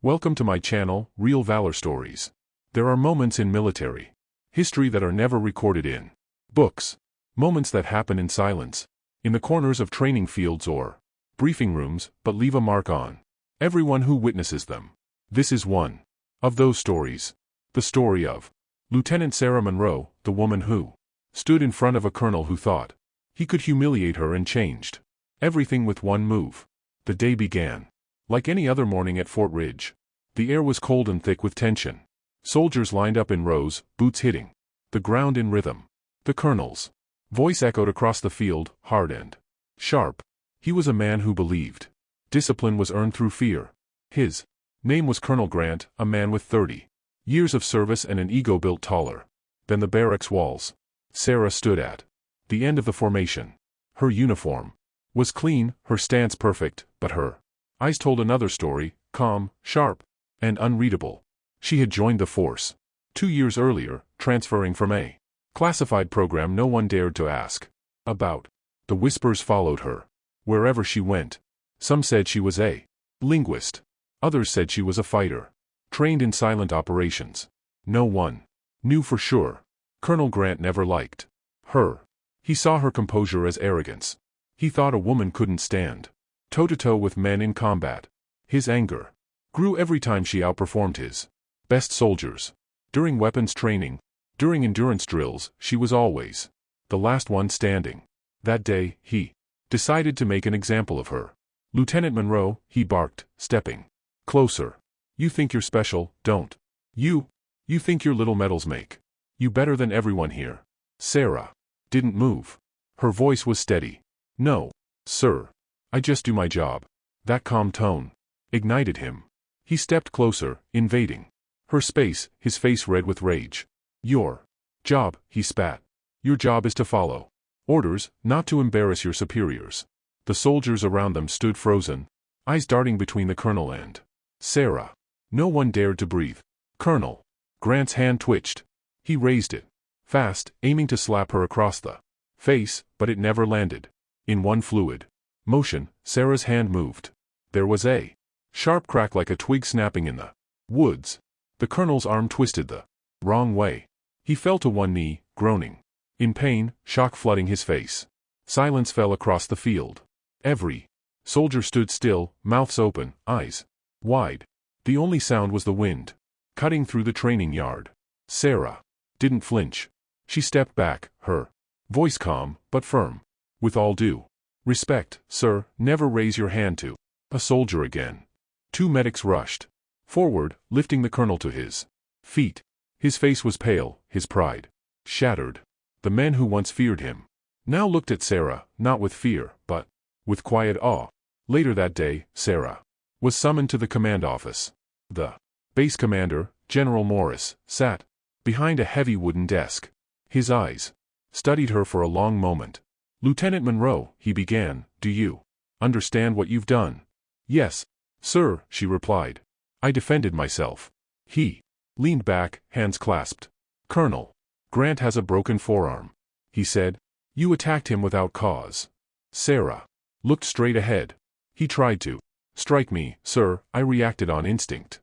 Welcome to my channel, Real Valor Stories. There are moments in military history that are never recorded in books. Moments that happen in silence, in the corners of training fields or briefing rooms, but leave a mark on everyone who witnesses them. This is one of those stories. The story of Lieutenant Sarah Monroe, the woman who stood in front of a colonel who thought he could humiliate her and changed everything with one move. The day began like any other morning at Fort Ridge. The air was cold and thick with tension. Soldiers lined up in rows, boots hitting the ground in rhythm. The colonel's voice echoed across the field, hard and sharp. He was a man who believed discipline was earned through fear. His name was Colonel Grant, a man with 30 years of service and an ego built taller than the barracks walls. Sarah stood at the end of the formation. Her uniform was clean, her stance perfect, but her eyes told another story, calm, sharp, and unreadable. She had joined the force 2 years earlier, transferring from a classified program no one dared to ask about. The whispers followed her wherever she went. Some said she was a linguist. Others said she was a fighter, trained in silent operations. No one knew for sure. Colonel Grant never liked her. He saw her composure as arrogance. He thought a woman couldn't stand toe-to-toe with men in combat. His anger grew every time she outperformed his best soldiers. During weapons training, during endurance drills, she was always the last one standing. That day, he decided to make an example of her. "Lieutenant Monroe," he barked, stepping closer. "You think you're special, don't you? You think your little medals make you better than everyone here." Sarah didn't move. Her voice was steady. "No, sir. I just do my job." That calm tone ignited him. He stepped closer, invading her space, his face red with rage. "Your job," he spat. "Your job is to follow orders, not to embarrass your superiors." The soldiers around them stood frozen, eyes darting between the colonel and Sarah. No one dared to breathe. Colonel Grant's hand twitched. He raised it fast, aiming to slap her across the face, but it never landed. In one fluid motion, Sarah's hand moved. There was a sharp crack like a twig snapping in the woods. The colonel's arm twisted the wrong way. He fell to one knee, groaning in pain, shock flooding his face. Silence fell across the field. Every soldier stood still, mouths open, eyes wide. The only sound was the wind cutting through the training yard. Sarah didn't flinch. She stepped back, her voice calm, but firm. "With all due respect, sir, never raise your hand to a soldier again." 2 medics rushed forward, lifting the colonel to his feet. His face was pale, his pride shattered. The men who once feared him now looked at Sarah, not with fear, but with quiet awe. Later that day, Sarah was summoned to the command office. The base commander, General Morris, sat behind a heavy wooden desk. His eyes studied her for a long moment. "Lieutenant Monroe," he began, "do you understand what you've done?" "Yes, sir," she replied. "I defended myself." He leaned back, hands clasped. "Colonel Grant has a broken forearm," he said. "You attacked him without cause." Sarah looked straight ahead. "He tried to strike me, sir. I reacted on instinct."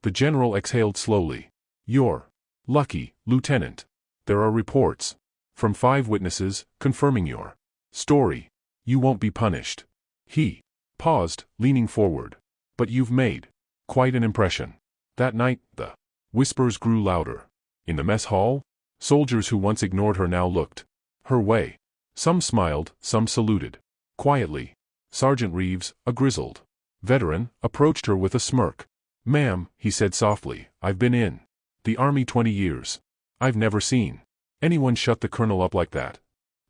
The general exhaled slowly. "You're lucky, Lieutenant. There are reports from 5 witnesses confirming your story. You won't be punished." He paused, leaning forward. "But you've made quite an impression." That night, the whispers grew louder. In the mess hall, soldiers who once ignored her now looked her way. Some smiled, some saluted quietly. Sergeant Reeves, a grizzled veteran, approached her with a smirk. "Ma'am," he said softly, "I've been in the Army 20 years. I've never seen anyone shut the colonel up like that."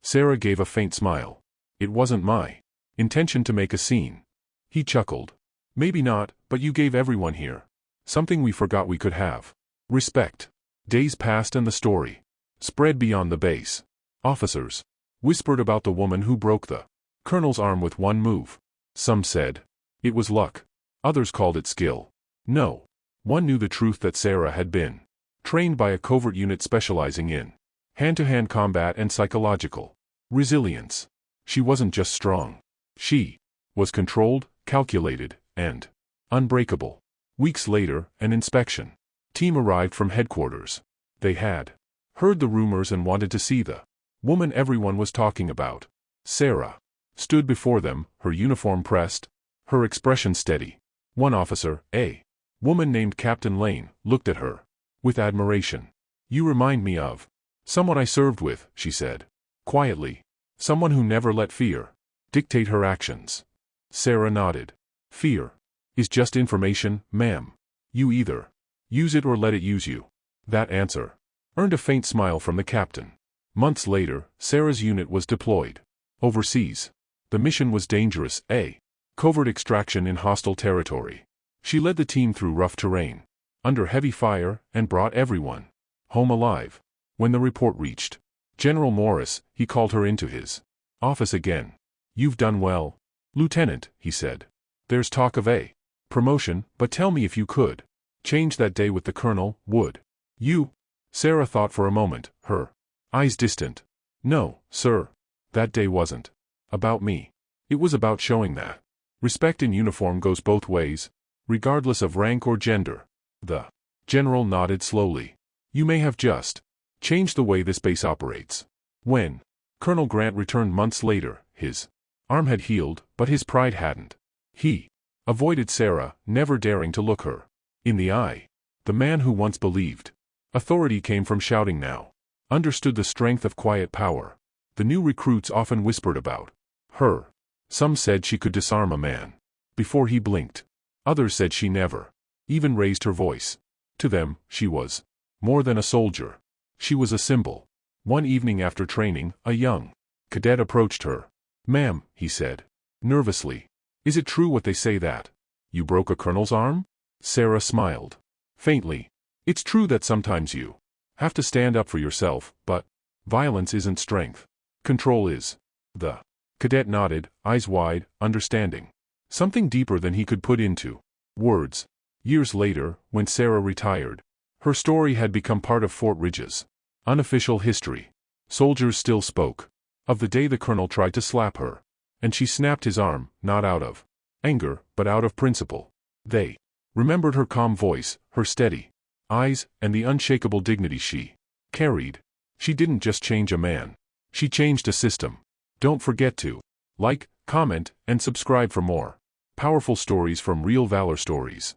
Sarah gave a faint smile. "It wasn't my intention to make a scene." He chuckled. "Maybe not, but you gave everyone here something we forgot we could have: respect." Days passed and the story spread beyond the base. Officers whispered about the woman who broke the colonel's arm with one move. Some said it was luck. Others called it skill. No one knew the truth that Sarah had been trained by a covert unit specializing in hand-to-hand combat and psychological resilience. She wasn't just strong. She was controlled, calculated, and unbreakable. Weeks later, an inspection team arrived from headquarters. They had heard the rumors and wanted to see the woman everyone was talking about. Sarah stood before them, her uniform pressed, her expression steady. One officer, a woman named Captain Lane, looked at her with admiration. "You remind me of someone I served with," she said quietly. "Someone who never let fear dictate her actions." Sarah nodded. "Fear is just information, ma'am. You either use it or let it use you." That answer earned a faint smile from the captain. Months later, Sarah's unit was deployed overseas. The mission was dangerous, a covert extraction in hostile territory. She led the team through rough terrain, under heavy fire, and brought everyone home alive. When the report reached General Morris, he called her into his office again. "You've done well, Lieutenant," he said. "There's talk of a promotion, but tell me if you could change that day with the colonel, would you?" Sarah thought for a moment, her eyes distant. "No, sir. That day wasn't about me. It was about showing that respect in uniform goes both ways, regardless of rank or gender." The general nodded slowly. "You may have just changed the way this base operates." When Colonel Grant returned months later, his arm had healed, but his pride hadn't. He avoided Sarah, never daring to look her in the eye. The man who once believed authority came from shouting now understood the strength of quiet power. The new recruits often whispered about her. Some said she could disarm a man before he blinked. Others said she never even raised her voice. To them, she was more than a soldier. She was a symbol. One evening after training, a young cadet approached her. "Ma'am," he said nervously, "is it true what they say that you broke a colonel's arm?" Sarah smiled faintly. "It's true that sometimes you have to stand up for yourself, but violence isn't strength. Control is." The cadet nodded, eyes wide, understanding something deeper than he could put into words. Years later, when Sarah retired, her story had become part of Fort Ridge's unofficial history. Soldiers still spoke of the day the colonel tried to slap her, and she snapped his arm, not out of anger, but out of principle. They remembered her calm voice, her steady eyes, and the unshakable dignity she carried. She didn't just change a man. She changed a system. Don't forget to like, comment, and subscribe for more powerful stories from Real Valor Stories.